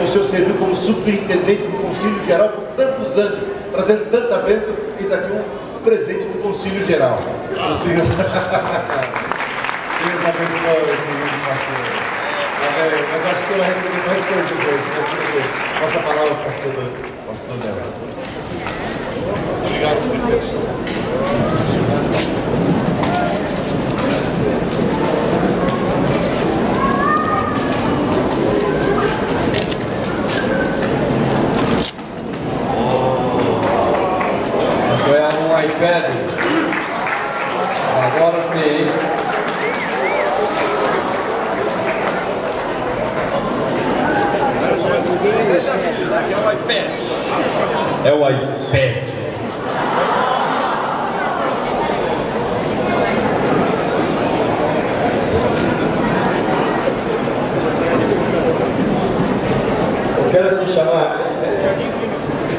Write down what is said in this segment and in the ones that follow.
que o senhor serviu como superintendente do Concílio Geral por tantos anos, trazendo tanta bênção. Eis aqui um presente do Concílio Geral. Deus abençoe, querido pastor. Mas acho que você vai receber mais coisas hoje, Nossa palavra, pastor Nelson. Obrigado, senhor Deus. Ganhar um iPad. Agora sim. Você já viu, né? Que é o iPad. É o iPad. Eu quero aqui chamar.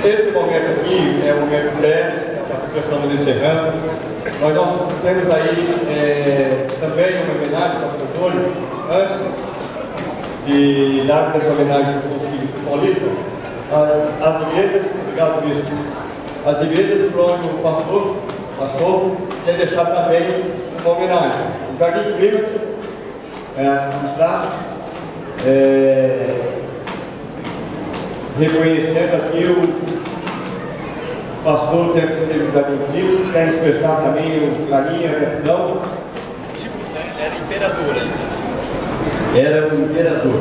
Esse momento aqui é um momento breve, que nós estamos encerrando. Mas nós temos aí também uma homenagem ao pastor Júlio, antes de dar essa homenagem ao Concílio Paulista, as igrejas, obrigado bispo, as igrejas por onde o pastor passou, quer deixar também uma homenagem. O Jardim Clímax está reconhecendo aqui o pastor do tempo que esteve no Jardim Clímax, quer expressar também o carinho, a gratidão. Tipo, né? Era imperador ainda. Era o imperador.